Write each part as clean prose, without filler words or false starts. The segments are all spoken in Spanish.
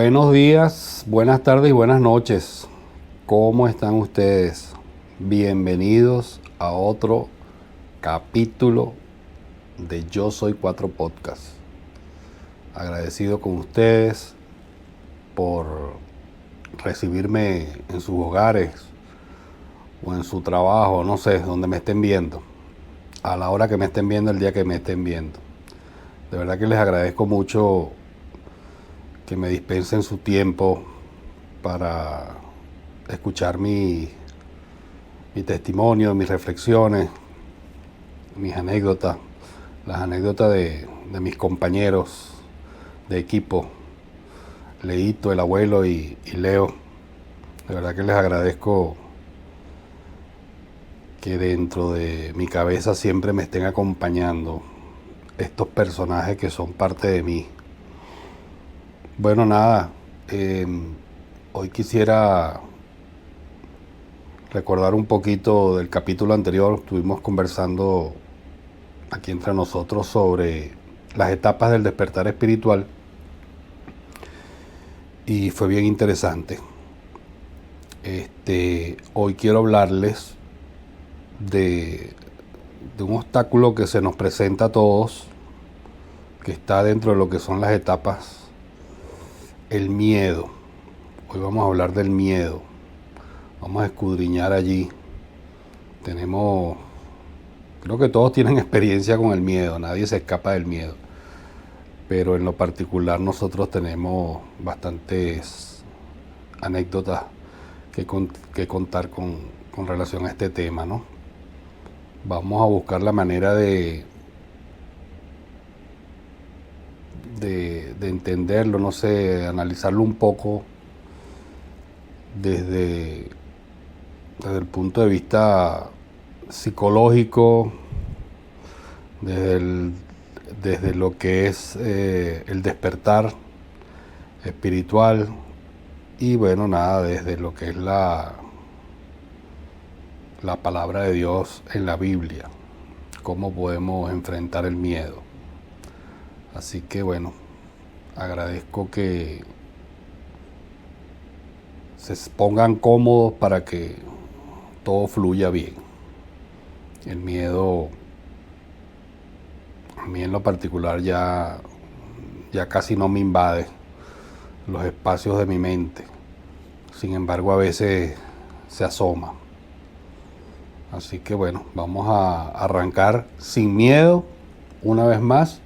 Buenos días, buenas tardes y buenas noches. ¿Cómo están ustedes? Bienvenidos a otro capítulo de Yo Soy Cuatro Podcast. Agradecido con ustedes por recibirme en sus hogares o en su trabajo, no sé, donde me estén viendo, a la hora que me estén viendo, el día que me estén viendo. De verdad que les agradezco mucho que me dispensen su tiempo para escuchar mi testimonio, mis reflexiones, mis anécdotas, las anécdotas de mis compañeros de equipo, Leito, el abuelo y Leo. De verdad que les agradezco que dentro de mi cabeza siempre me estén acompañando estos personajes que son parte de mí. Bueno, nada, hoy quisiera recordar un poquito del capítulo anterior. Estuvimos conversando aquí entre nosotros sobre las etapas del despertar espiritual y fue bien interesante. Hoy quiero hablarles de un obstáculo que se nos presenta a todos, que está dentro de lo que son las etapas, el miedo. Hoy vamos a hablar del miedo. Vamos a escudriñar allí. Creo que todos tienen experiencia con el miedo, nadie se escapa del miedo. Pero en lo particular nosotros tenemos bastantes anécdotas que contar con relación a este tema, ¿no? Vamos a buscar la manera de entenderlo, no sé, analizarlo un poco desde el punto de vista psicológico, desde lo que es el despertar espiritual y bueno, nada, desde lo que es la palabra de Dios en la Biblia, cómo podemos enfrentar el miedo. Así que bueno, agradezco que se pongan cómodos para que todo fluya bien. El miedo, a mí en lo particular ya casi no me invade los espacios de mi mente. Sin embargo, a veces se asoma. Así que bueno, vamos a arrancar sin miedo una vez más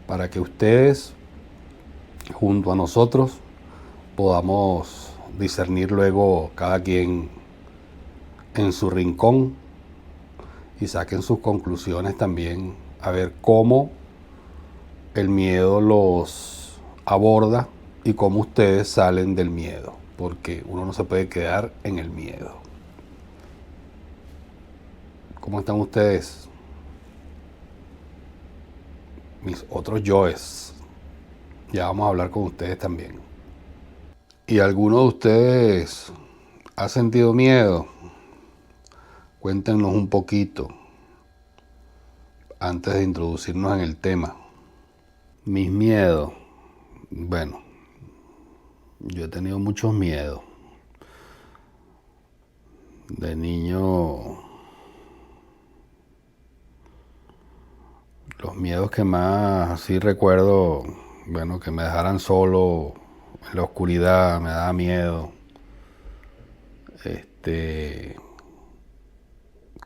para que ustedes, junto a nosotros, podamos discernir luego cada quien en su rincón y saquen sus conclusiones también, a ver cómo el miedo los aborda y cómo ustedes salen del miedo, porque uno no se puede quedar en el miedo. ¿Cómo están ustedes? Mis otros yoes. Ya vamos a hablar con ustedes también. ¿Y alguno de ustedes ha sentido miedo? Cuéntenos un poquito antes de introducirnos en el tema. Mis miedos. Bueno, yo he tenido muchos miedos. De niño, los miedos que más así recuerdo, bueno, que me dejaran solo en la oscuridad, me daba miedo.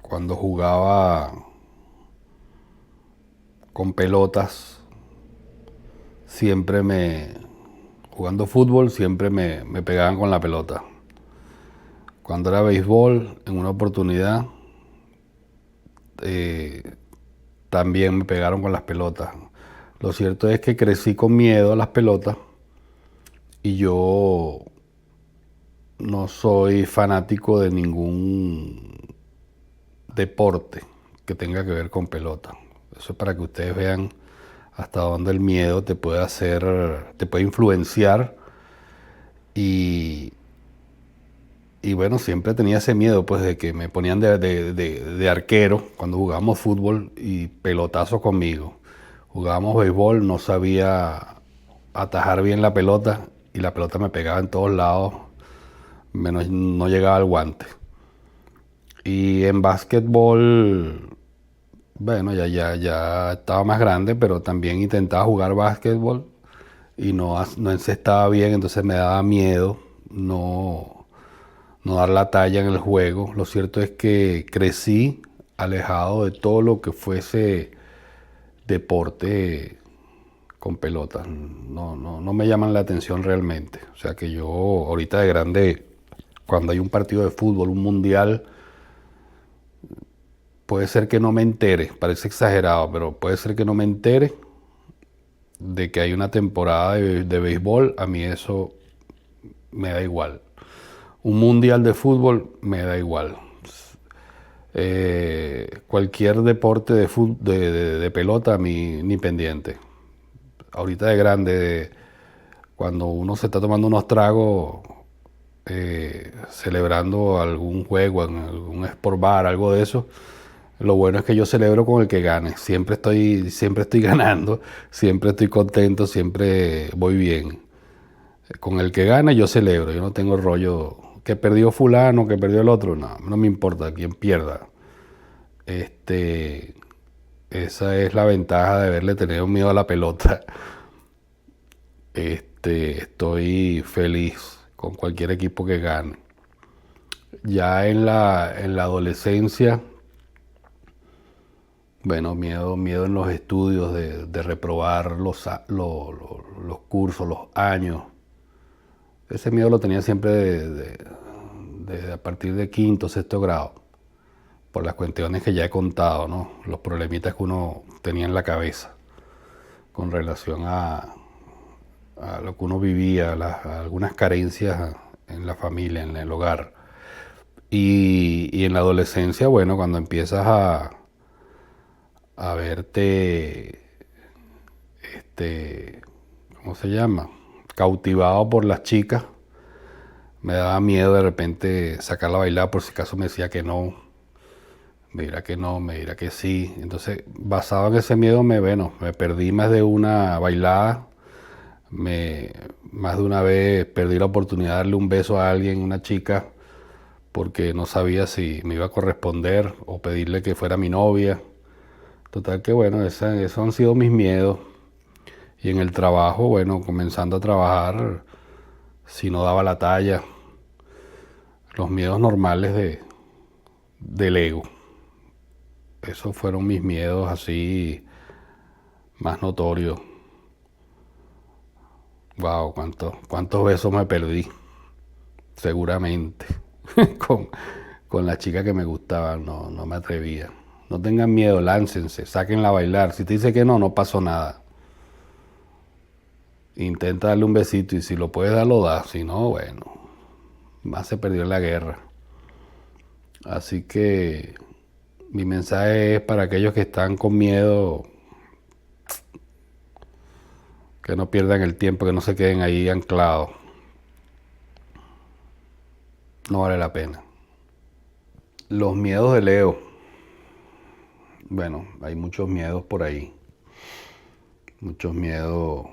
Cuando jugaba con pelotas, jugando fútbol, siempre me pegaban con la pelota. Cuando era béisbol, en una oportunidad, también me pegaron con las pelotas. Lo cierto es que crecí con miedo a las pelotas y yo no soy fanático de ningún deporte que tenga que ver con pelota. Eso es para que ustedes vean hasta dónde el miedo te puede influenciar y bueno, siempre tenía ese miedo pues de que me ponían de arquero cuando jugábamos fútbol y pelotazos conmigo. Jugábamos béisbol, no sabía atajar bien la pelota y la pelota me pegaba en todos lados, menos no llegaba al guante. Y en básquetbol, bueno, ya estaba más grande, pero también intentaba jugar básquetbol y no encestaba bien, entonces me daba miedo no dar la talla en el juego. Lo cierto es que crecí alejado de todo lo que fuese deporte con pelotas. No me llaman la atención realmente. O sea que yo ahorita de grande, cuando hay un partido de fútbol, un mundial, puede ser que no me entere, parece exagerado, pero puede ser que no me entere de que hay una temporada de béisbol. A mí eso me da igual. Un mundial de fútbol me da igual. Cualquier deporte de pelota a mí ni pendiente. Ahorita de grande, cuando uno se está tomando unos tragos, celebrando algún juego, en algún sport bar, algo de eso, lo bueno es que yo celebro con el que gane. Siempre estoy ganando, siempre estoy contento, siempre voy bien. Con el que gane yo celebro, yo no tengo rollo que perdió fulano, que perdió el otro, no me importa quién pierda. Este, esa es la ventaja de haberle tenido miedo a la pelota. Estoy feliz con cualquier equipo que gane. Ya en la adolescencia, bueno, miedo en los estudios de reprobar los cursos, los años. Ese miedo lo tenía siempre a partir de quinto, sexto grado, por las cuestiones que ya he contado, ¿no? Los problemitas que uno tenía en la cabeza con relación a lo que uno vivía, a algunas carencias en la familia, en el hogar. Y en la adolescencia, bueno, cuando empiezas a verte, ¿cómo se llama? Cautivado por las chicas, me daba miedo de repente sacarla a bailar por si acaso me decía que no, me dirá que no, me dirá que sí. Entonces, basado en ese miedo, me perdí más de una bailada, más de una vez perdí la oportunidad de darle un beso a alguien, una chica, porque no sabía si me iba a corresponder o pedirle que fuera mi novia. Total que bueno, esos han sido mis miedos. Y en el trabajo, bueno, comenzando a trabajar, si no daba la talla, los miedos normales del ego. Esos fueron mis miedos así más notorios. Wow, cuántos besos me perdí, seguramente, con, con la chica que me gustaba, no me atrevía. No tengan miedo, láncense, sáquenla a bailar. Si te dice que no, no pasó nada. Intenta darle un besito y si lo puedes dar, lo das. Si no, bueno, más se perdió en la guerra. Así que mi mensaje es para aquellos que están con miedo, que no pierdan el tiempo, que no se queden ahí anclados. No vale la pena. Los miedos de Leo. Bueno, hay muchos miedos por ahí. Muchos miedos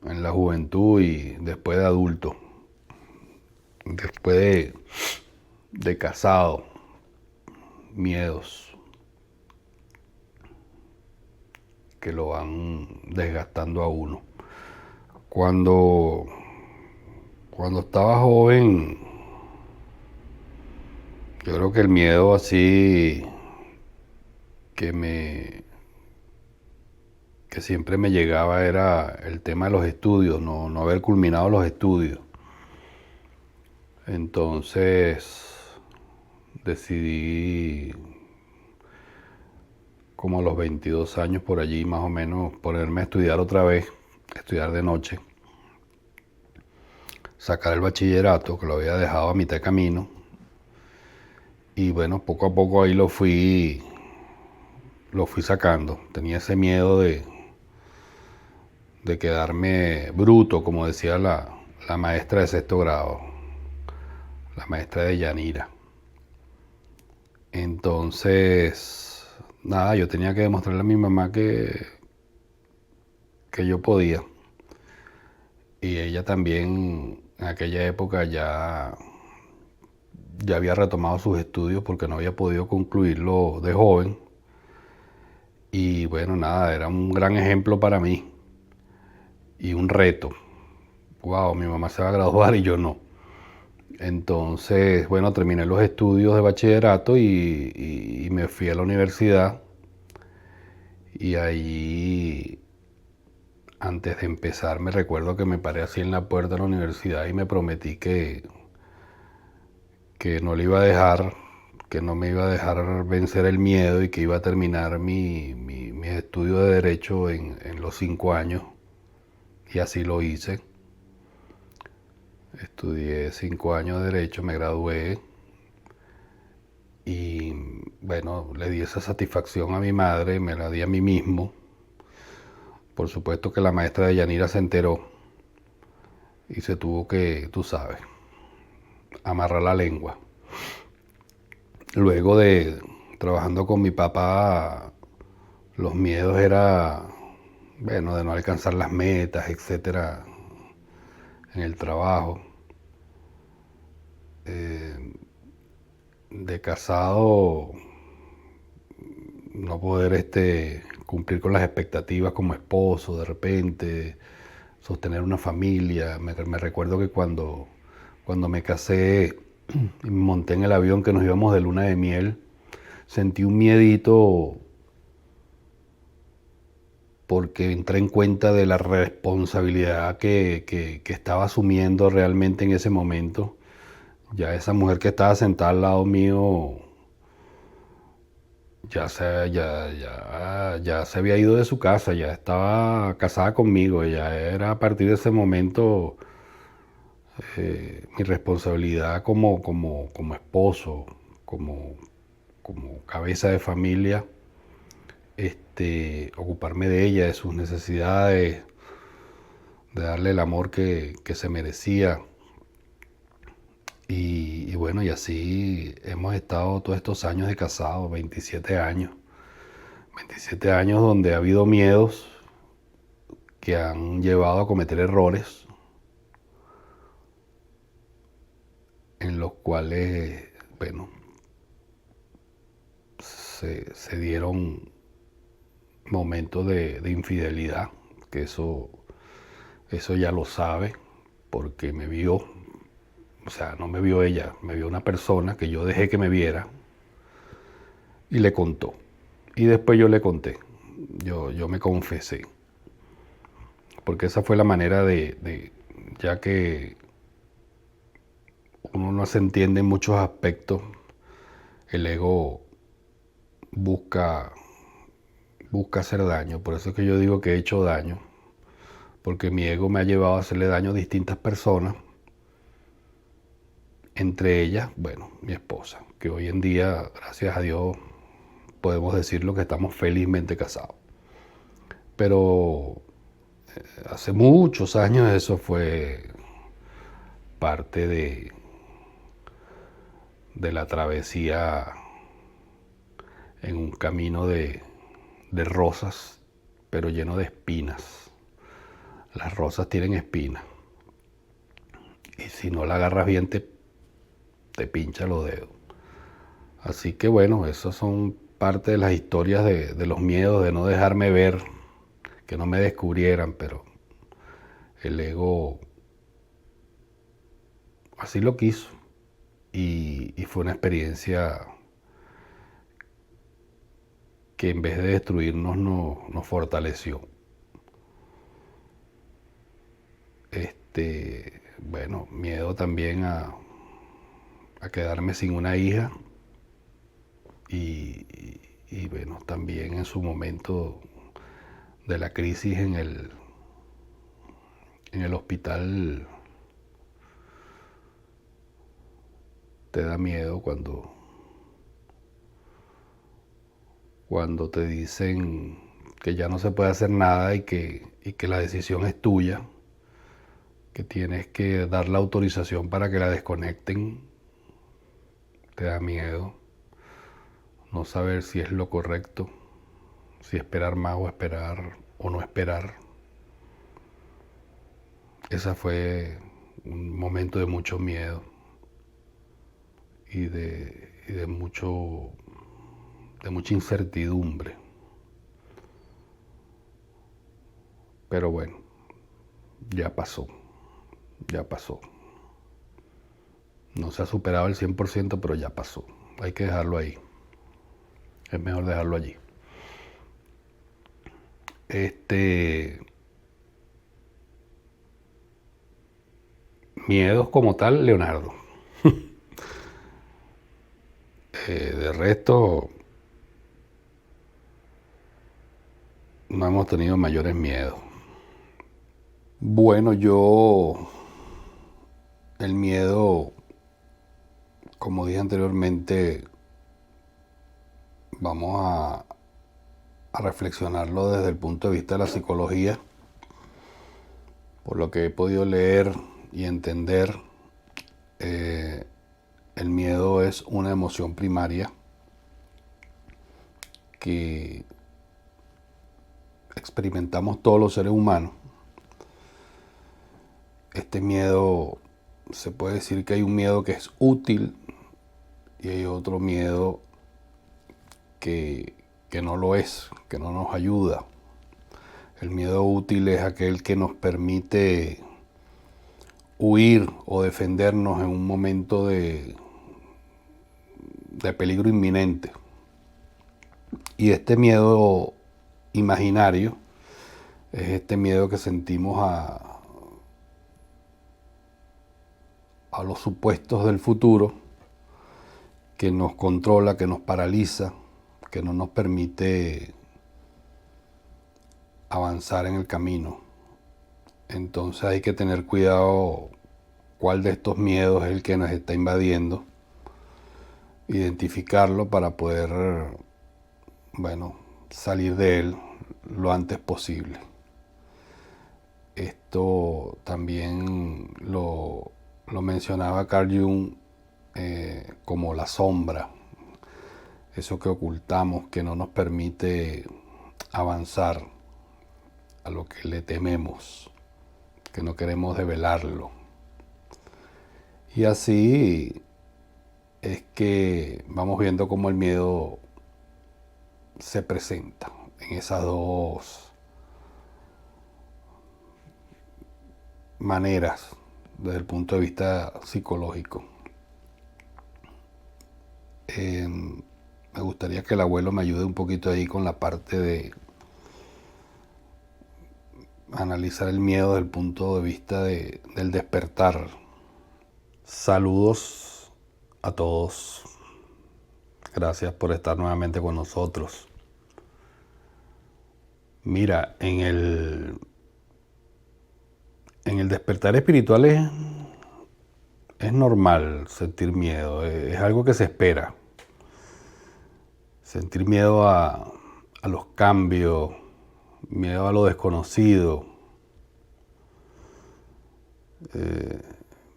en la juventud y después de adulto. Después de casado. Miedos que lo van desgastando a uno. Cuando estaba joven, yo creo que el miedo así que siempre me llegaba era el tema de los estudios, no haber culminado los estudios. Entonces decidí, como a los 22 años por allí más o menos, ponerme a estudiar otra vez, estudiar de noche, sacar el bachillerato, que lo había dejado a mitad de camino. Y bueno, poco a poco ahí lo fui sacando. Tenía ese miedo de quedarme bruto, como decía la maestra de sexto grado, la maestra de Yanira. Entonces, nada, yo tenía que demostrarle a mi mamá que yo podía. y ella también en aquella época ya había retomado sus estudios porque no había podido concluirlo de joven. Y bueno, nada, era un gran ejemplo para mí y un reto. Wow, mi mamá se va a graduar y yo no. Entonces, bueno, terminé los estudios de bachillerato y me fui a la universidad. Y ahí, antes de empezar, me recuerdo que me paré así en la puerta de la universidad y me prometí que no le iba a dejar, que no me iba a dejar vencer el miedo y que iba a terminar mi estudio de Derecho en los 5 años. Y así lo hice. Estudié 5 años de Derecho, me gradué y bueno, le di esa satisfacción a mi madre, me la di a mí mismo. Por supuesto que la maestra de Yanira se enteró y se tuvo que, tú sabes, amarrar la lengua. Luego de trabajando con mi papá, los miedos era, bueno, de no alcanzar las metas, etcétera, en el trabajo. De casado, no poder cumplir con las expectativas como esposo, de repente, sostener una familia. Me recuerdo que cuando me casé y me monté en el avión que nos íbamos de luna de miel, sentí un miedito porque entré en cuenta de la responsabilidad que estaba asumiendo realmente en ese momento. Ya esa mujer que estaba sentada al lado mío ya se había ido de su casa, ya estaba casada conmigo, ya era a partir de ese momento mi responsabilidad como esposo, como, como cabeza de familia, ocuparme de ella, de sus necesidades, de darle el amor que se merecía. Y bueno, y así hemos estado todos estos años de casados, 27 años. 27 años donde ha habido miedos que han llevado a cometer errores en los cuales, bueno, se dieron momentos de infidelidad, que eso ya lo sabe, porque me vio, o sea, no me vio ella, me vio una persona que yo dejé que me viera y le contó. Y después yo le conté, yo me confesé, porque esa fue la manera ya que uno no se entiende en muchos aspectos, el ego busca, busca hacer daño. Por eso es que yo digo que he hecho daño, porque mi ego me ha llevado a hacerle daño a distintas personas, entre ellas, bueno, mi esposa, que hoy en día, gracias a Dios, podemos decirlo que estamos felizmente casados. Pero hace muchos años eso fue parte de la travesía en un camino de rosas, pero lleno de espinas. Las rosas tienen espinas. Y si no la agarras bien, te pincha los dedos. Así que bueno, esas son parte de las historias de los miedos, de no dejarme ver, que no me descubrieran, pero el ego así lo quiso. Y fue una experiencia que en vez de destruirnos nos fortaleció. Bueno, miedo también a quedarme sin una hija y bueno, también en su momento de la crisis en el hospital te da miedo cuando te dicen que ya no se puede hacer nada y que la decisión es tuya, que tienes que dar la autorización para que la desconecten. Te da miedo no saber si es lo correcto, si esperar más o esperar o no esperar. Ese fue un momento de mucho miedo y de mucha incertidumbre. Pero bueno, ya pasó, ya pasó. No se ha superado el 100%, pero ya pasó. Hay que dejarlo ahí. Es mejor dejarlo allí. Miedos como tal, Leonardo. De resto, no hemos tenido mayores miedos. Bueno, el miedo, como dije anteriormente, vamos a reflexionarlo desde el punto de vista de la psicología. Por lo que he podido leer y entender, el miedo es una emoción primaria que experimentamos todos los seres humanos. Este miedo, se puede decir que hay un miedo que es útil y hay otro miedo que no lo es, que no nos ayuda. El miedo útil es aquel que nos permite huir o defendernos en un momento de peligro inminente. Y este miedo imaginario es este miedo que sentimos a los supuestos del futuro, que nos controla, que nos paraliza, que no nos permite avanzar en el camino. Entonces hay que tener cuidado cuál de estos miedos es el que nos está invadiendo, identificarlo para poder, bueno, salir de él lo antes posible. Esto también lo mencionaba Carl Jung como la sombra, eso que ocultamos, que no nos permite avanzar a lo que le tememos, que no queremos develarlo. Y así es que vamos viendo cómo el miedo se presenta en esas dos maneras desde el punto de vista psicológico. Me gustaría que el abuelo me ayude un poquito ahí con la parte de analizar el miedo desde el punto de vista del despertar. Saludos a todos. Gracias por estar nuevamente con nosotros. Mira, en el despertar espiritual es normal sentir miedo, es algo que se espera. Sentir miedo a los cambios, miedo a lo desconocido,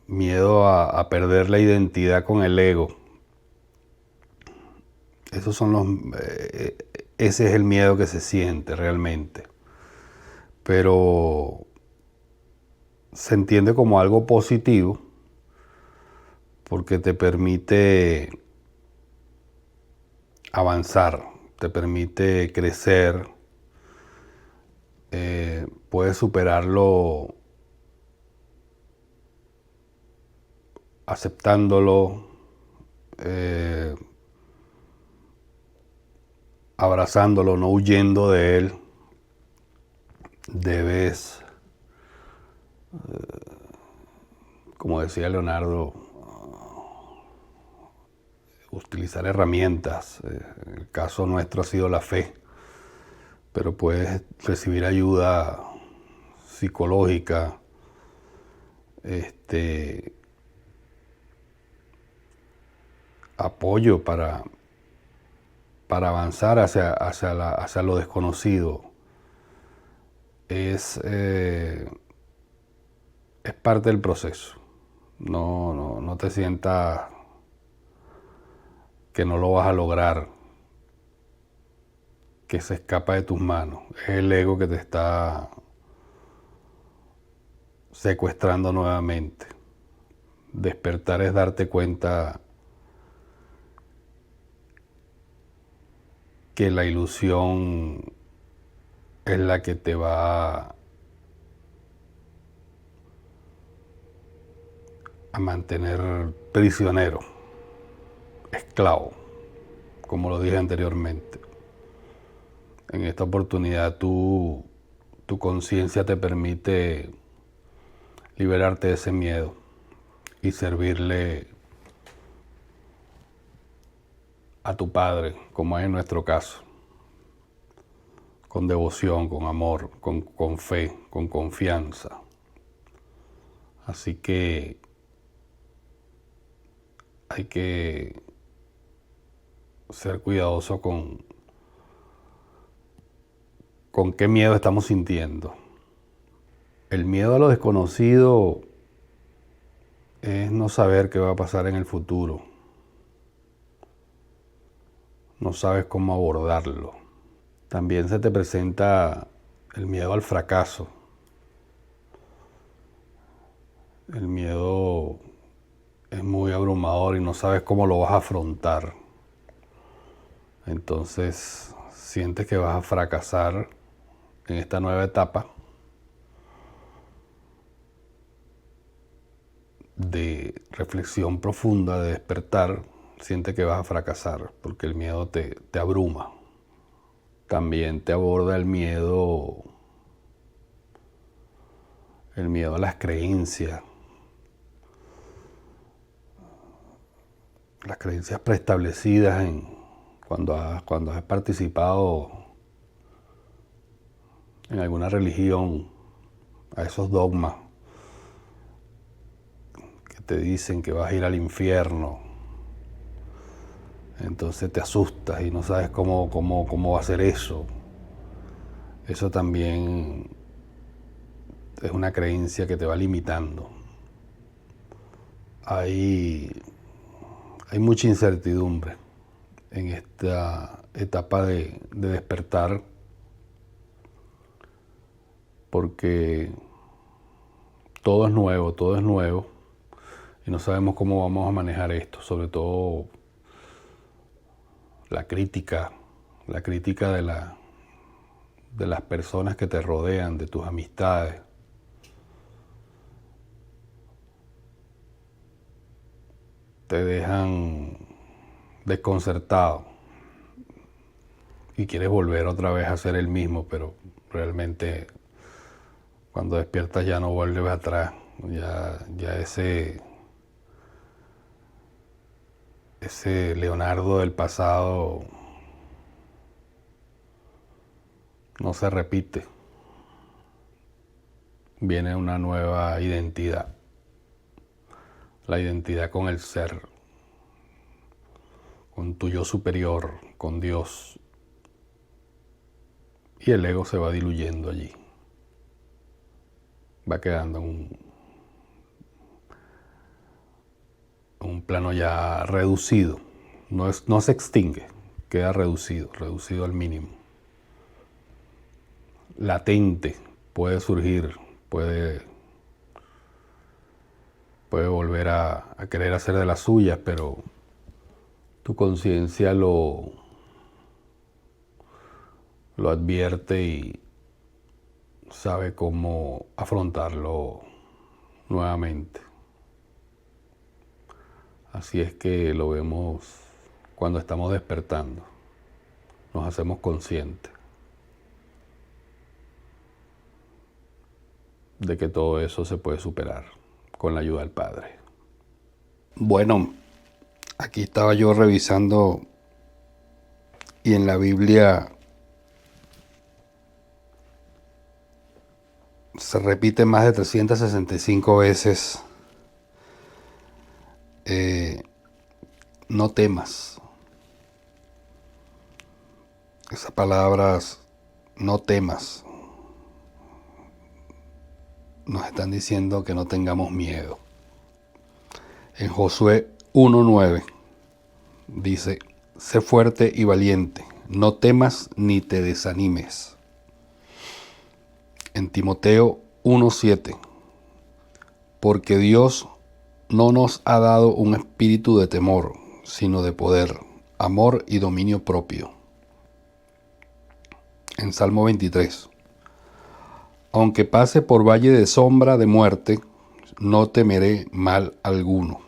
miedo a perder la identidad con el ego. Esos son ese es el miedo que se siente realmente. Pero se entiende como algo positivo porque te permite avanzar, te permite crecer, puedes superarlo aceptándolo, abrazándolo, no huyendo de él. Debes, como decía Leonardo, utilizar herramientas. En el caso nuestro ha sido la fe, pero puedes recibir ayuda psicológica, apoyo para avanzar hacia lo desconocido. Es parte del proceso. No te sientas que no lo vas a lograr, que se escapa de tus manos. Es el ego que te está secuestrando nuevamente. Despertar es darte cuenta que la ilusión es la que te va a mantener prisionero, esclavo, como lo dije anteriormente. En esta oportunidad tu conciencia te permite liberarte de ese miedo y servirle a tu Padre, como es en nuestro caso, con devoción, con amor, con fe, con confianza. Así que hay que ser cuidadoso con qué miedo estamos sintiendo. El miedo a lo desconocido es no saber qué va a pasar en el futuro. No sabes cómo abordarlo. También se te presenta el miedo al fracaso. El miedo es muy abrumador y no sabes cómo lo vas a afrontar. Entonces sientes que vas a fracasar en esta nueva etapa de reflexión profunda, de despertar. Sientes que vas a fracasar porque el miedo te abruma. También te aborda el miedo a las creencias preestablecidas cuando has participado en alguna religión, a esos dogmas que te dicen que vas a ir al infierno. Entonces te asustas y no sabes cómo va a ser eso. Eso también es una creencia que te va limitando. Hay mucha incertidumbre en esta etapa de despertar, porque todo es nuevo y no sabemos cómo vamos a manejar esto, sobre todo la crítica de las personas que te rodean, de tus amistades. Te dejan desconcertado y quieres volver otra vez a ser el mismo, pero realmente cuando despiertas ya no vuelves atrás. Ya ese Leonardo del pasado no se repite. Viene una nueva identidad. La identidad con el ser, con tu yo superior, con Dios. Y el ego se va diluyendo allí. Va quedando en un plano ya reducido. No se extingue, queda reducido al mínimo. Latente, puede surgir, puede volver a querer hacer de las suyas, pero tu conciencia lo advierte y sabe cómo afrontarlo nuevamente. Así es que lo vemos cuando estamos despertando, nos hacemos conscientes de que todo eso se puede superar con la ayuda del Padre. Bueno, aquí estaba yo revisando y en la Biblia se repite más de 365 veces no temas. Esas palabras, no temas, nos están diciendo que no tengamos miedo. En Josué 1:9 dice: sé fuerte y valiente, no temas ni te desanimes. En Timoteo 1:7 Porque Dios no nos ha dado un espíritu de temor, sino de poder, amor y dominio propio. En Salmo 23. Aunque pase por valle de sombra de muerte, no temeré mal alguno.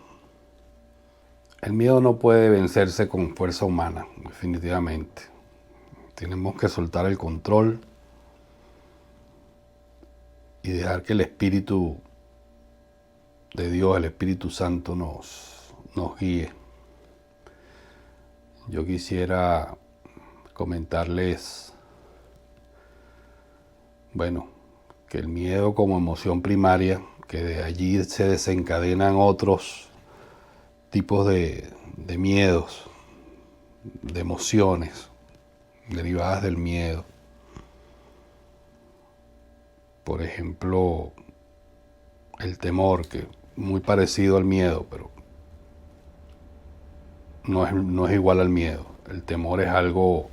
El miedo no puede vencerse con fuerza humana, definitivamente. Tenemos que soltar el control y dejar que el Espíritu de Dios, el Espíritu Santo, nos guíe. Yo quisiera comentarles, que el miedo como emoción primaria, que de allí se desencadenan otros tipos de miedos, de emociones derivadas del miedo. Por ejemplo, el temor, que es muy parecido al miedo, pero no es igual al miedo. El temor es algo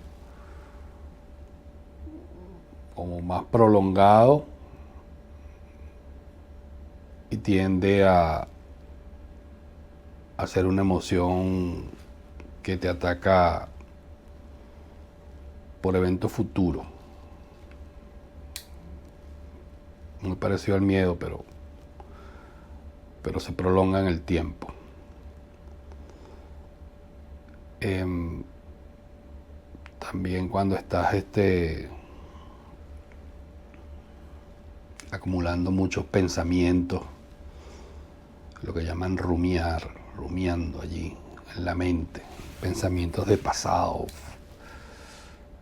como más prolongado y tiende a ser una emoción que te ataca por eventos futuros. Muy parecido al miedo, pero se prolonga en el tiempo. También cuando estás acumulando muchos pensamientos, lo que llaman rumiando allí en la mente, pensamientos de pasado,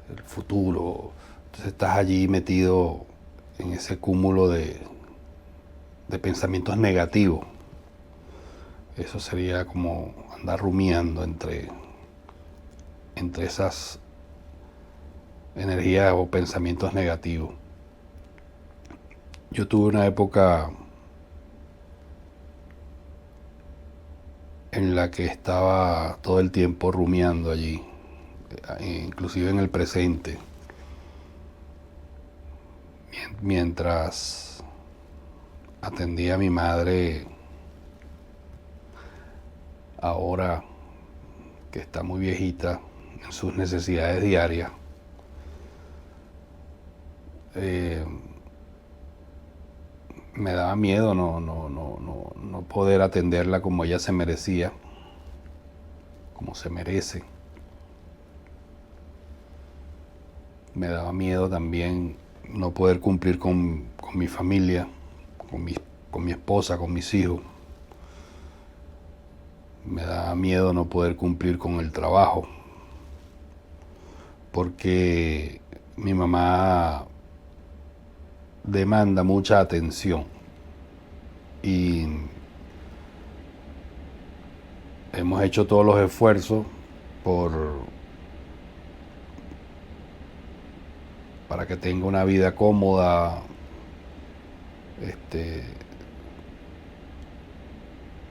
el futuro. Entonces estás allí metido en ese cúmulo de pensamientos negativos. Eso sería como andar rumiando entre esas energías o pensamientos negativos. Yo tuve una época en la que estaba todo el tiempo rumiando allí, inclusive en el presente, mientras atendía a mi madre, ahora que está muy viejita, en sus necesidades diarias. Me daba miedo no poder atenderla como ella se merecía, como se merece. Me daba miedo también no poder cumplir con mi familia, con mi esposa, con mis hijos. Me daba miedo no poder cumplir con el trabajo, porque mi mamá demanda mucha atención y hemos hecho todos los esfuerzos para que tenga una vida cómoda,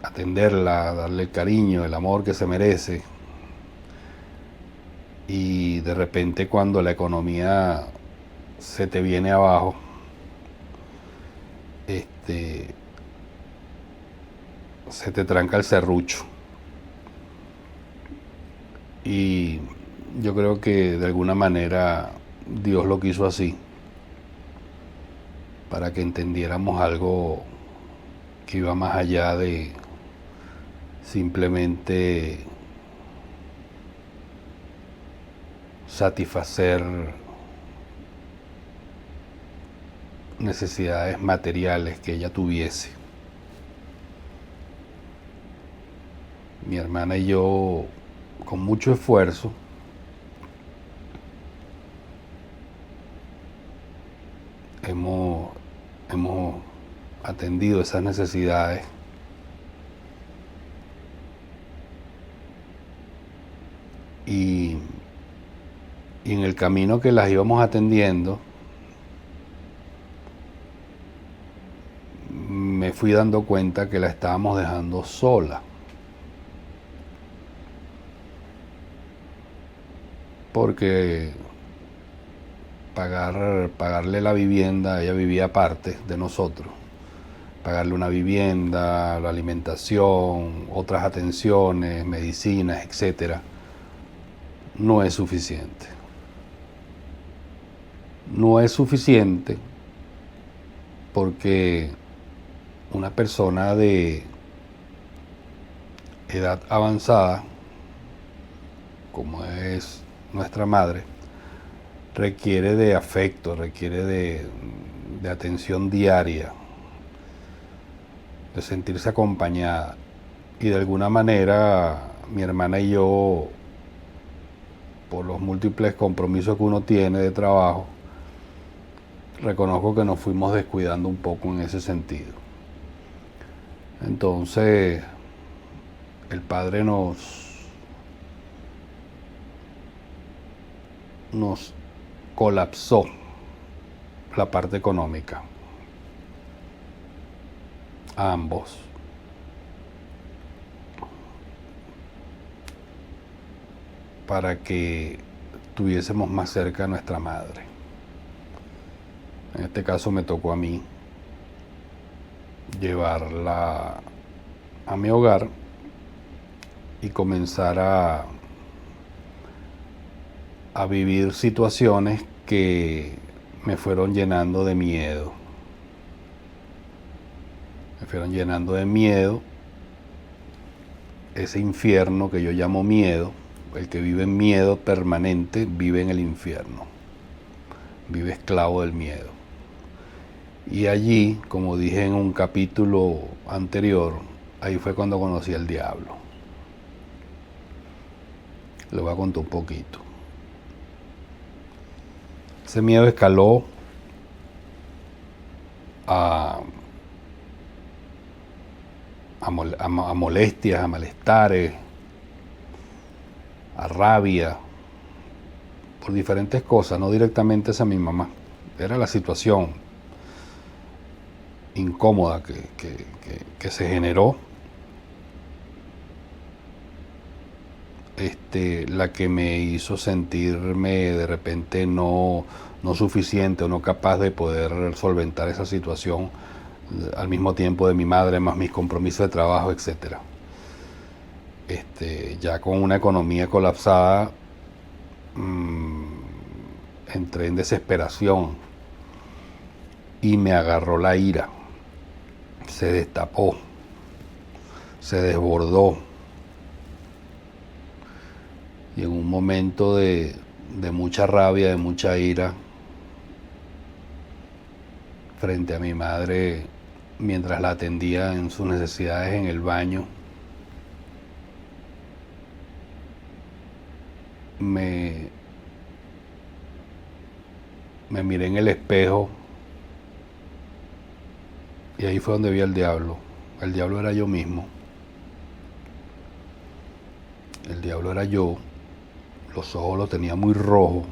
atenderla, darle el cariño, el amor que se merece. Y de repente, cuando la economía se te viene abajo, se te tranca el serrucho. Y yo creo que de alguna manera Dios lo quiso así, para que entendiéramos algo que iba más allá de simplemente satisfacer necesidades materiales que ella tuviese. Mi hermana y yo, con mucho esfuerzo, hemos atendido esas necesidades. Y en el camino que las íbamos atendiendo, me fui dando cuenta que la estábamos dejando sola. Porque pagarle la vivienda, ella vivía aparte de nosotros, pagarle una vivienda, la alimentación, otras atenciones, medicinas, etcétera, no es suficiente. No es suficiente porque una persona de edad avanzada, como es nuestra madre, requiere de afecto, requiere de atención diaria, de sentirse acompañada. Y de alguna manera mi hermana y yo, por los múltiples compromisos que uno tiene de trabajo, reconozco que nos fuimos descuidando un poco en ese sentido. Entonces, el Padre nos colapsó la parte económica a ambos. Para que tuviésemos más cerca a nuestra madre. En este caso me tocó a mí llevarla a mi hogar y comenzar a vivir situaciones que me fueron llenando de miedo. Me fueron llenando de miedo, ese infierno que yo llamo miedo. El que vive en miedo permanente vive en el infierno, vive esclavo del miedo. Y allí, como dije en un capítulo anterior, ahí fue cuando conocí al diablo. Le voy a contar un poquito. Ese miedo escaló a molestias, a malestares, a rabia, por diferentes cosas, no directamente hacia mi mamá. Era la situación incómoda que se generó, la que me hizo sentirme de repente no suficiente o no capaz de poder solventar esa situación al mismo tiempo de mi madre, más mis compromisos de trabajo, etcétera. Ya con una economía colapsada, entré en desesperación y me agarró la ira. Se destapó, se desbordó. Y en un momento de mucha rabia, de mucha ira, frente a mi madre, mientras la atendía en sus necesidades en el baño, me miré en el espejo y ahí fue donde vi al diablo. El diablo era yo mismo. El diablo era yo. Los ojos los tenía muy rojos,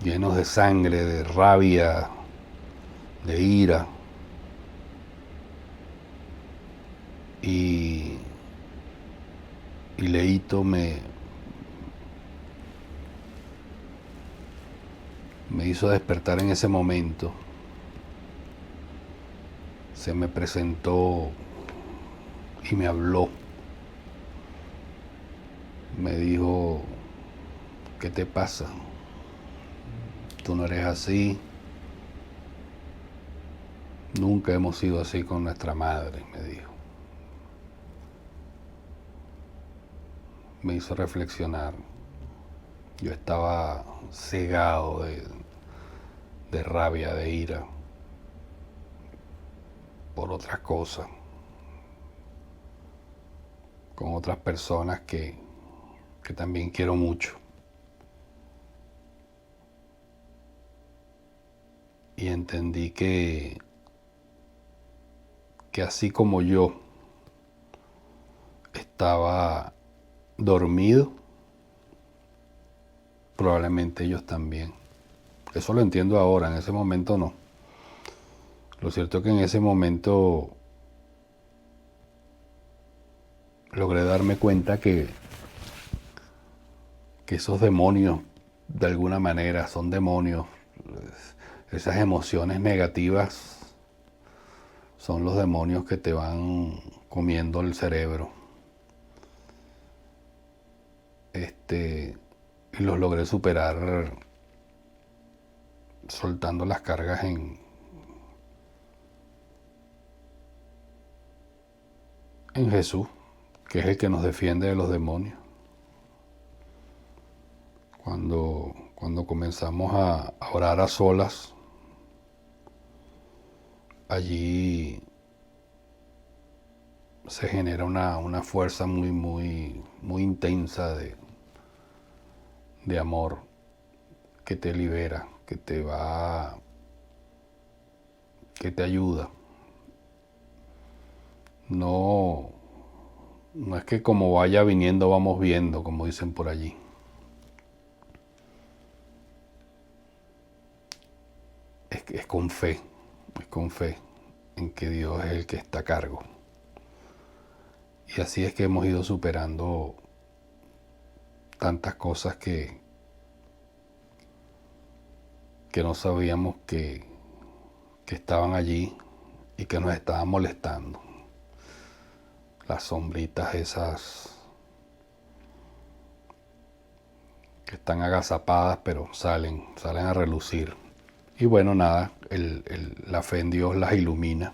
llenos de sangre, de rabia, de ira. Y Leito me hizo despertar en ese momento. Se me presentó y me habló. Me dijo, ¿qué te pasa? Tú no eres así. Nunca hemos sido así con nuestra madre, me dijo. Me hizo reflexionar. Yo estaba cegado de rabia, de ira, por otras cosas, con otras personas que también quiero mucho. Y entendí que así como yo estaba dormido, probablemente ellos también. Eso lo entiendo ahora, en ese momento no. Lo cierto es que en ese momento logré darme cuenta que esos demonios, de alguna manera, son demonios. Esas emociones negativas Son los demonios que te van comiendo el cerebro. Y los logré superar soltando las cargas en Jesús, que es el que nos defiende de los demonios. Cuando comenzamos a orar a solas, allí se genera una fuerza muy intensa de amor que te libera, que te ayuda. No es que como vaya viniendo vamos viendo, como dicen por allí. Es con fe en que Dios es el que está a cargo. Y así es que hemos ido superando tantas cosas que no sabíamos que estaban allí y que nos estaban molestando. Las sombritas esas que están agazapadas pero salen a relucir. Y bueno, nada, la fe en Dios las ilumina,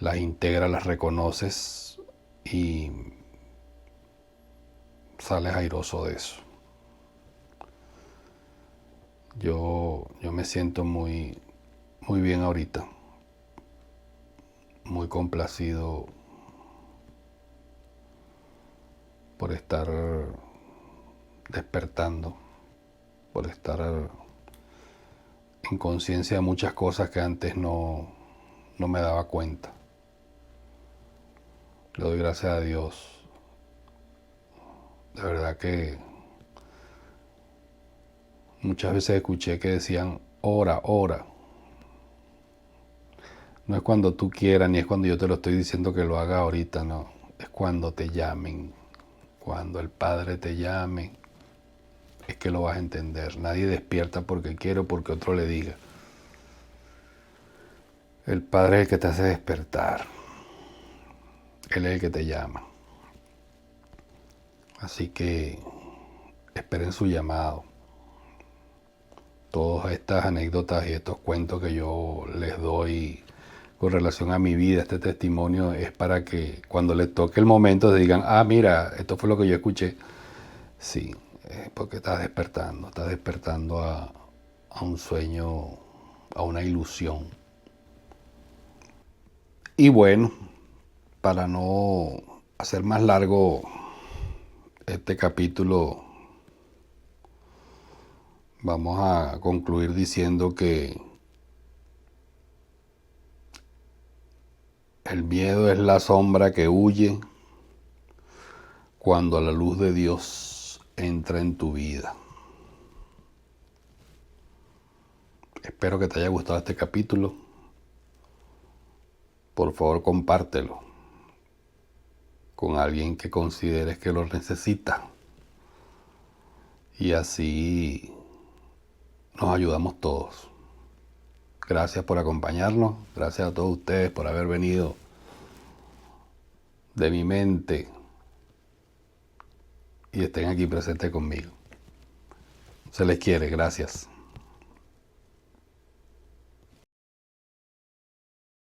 las integra, las reconoces y sales airoso de eso. Yo me siento muy bien ahorita, muy complacido por estar despertando, por estar en conciencia de muchas cosas que antes no me daba cuenta. Le doy gracias a Dios. De verdad que muchas veces escuché que decían, ora, ora. No es cuando tú quieras, ni es cuando yo te lo estoy diciendo que lo hagas ahorita, no. Es cuando te llamen. Cuando el Padre te llame, es que lo vas a entender. Nadie despierta porque quiere o porque otro le diga. El Padre es el que te hace despertar. Él es el que te llama. Así que esperen su llamado. Todas estas anécdotas y estos cuentos que yo les doy con relación a mi vida, este testimonio, es para que cuando les toque el momento se digan, ah, mira, esto fue lo que yo escuché. Sí, porque estás despertando a un sueño, a una ilusión. Y bueno, para no hacer más largo este capítulo, vamos a concluir diciendo que el miedo es la sombra que huye cuando la luz de Dios entra en tu vida. Espero que te haya gustado este capítulo. Por favor, compártelo con alguien que consideres que lo necesita. Y así nos ayudamos todos. Gracias por acompañarnos. Gracias a todos ustedes por haber venido de mi mente y estén aquí presentes conmigo. Se les quiere. Gracias.